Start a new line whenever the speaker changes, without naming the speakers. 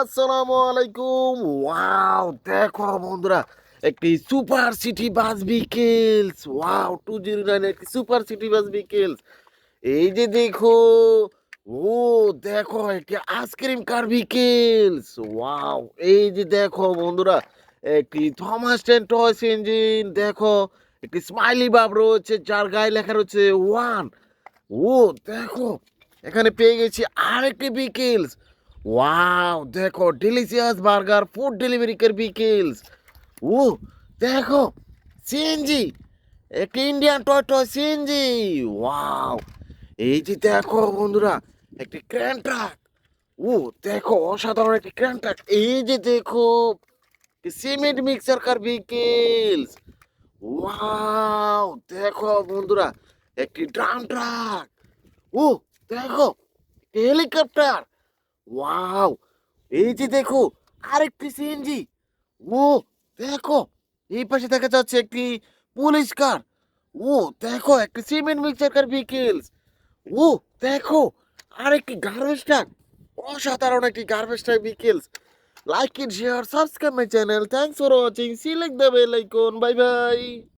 আসসালামু আলাইকুম। ওয়াও, দেখো বন্ধুরা, একটি super city bus vehicles. Wow, 209 একটি সুপার সিটি বাস ভিকেলস। এই যে দেখো, ও দেখো একটি আইসক্রিম কার ভিকেলস। ওয়াও, এই যে দেখো বন্ধুরা, একটি থমাস টেন টয়স ইঞ্জিন। দেখো, একটি স্মাইলি বাব রয়েছে যার গায়ে লেখা রয়েছে ওয়ান। ও দেখো, এখানে পেয়ে গেছি আরেকটি বিকেলস। ওয়াও, দেখো ডিলিশিয়াস বার্গার ফুড ডেলিভারি কার বিকেলস। ও দেখো, সিএনজি, একটি Indian toy toy CNG. Wow, এই যে দেখো বন্ধুরা, একটি ক্র্যান ট্রাক। ও দেখো, অসাধারণ একটি ক্র্যান ট্রাক। এই যে দেখো, সিমেন্ট মিক্সার কার বিকেলস। ওয়াও, দেখো বন্ধুরা, একটি ড্রাম ট্রাক। ও দেখো, হেলিকপ্টার। ওয়াও, এই যে দেখো, আরেকটি সিএনজি। ও দেখো, এই পাশে দেখা যাচ্ছে একটি পুলিশ কার। ও দেখো, একটি সিমেন্ট মিক্সার কার ভিকেলস। ও দেখো, আরেকটি গার্বেজ ট্রাক। অসাধারণ একটি garbage truck vehicles. Like it, share, subscribe my channel. Thanks for watching. See like the bell icon. Bye by.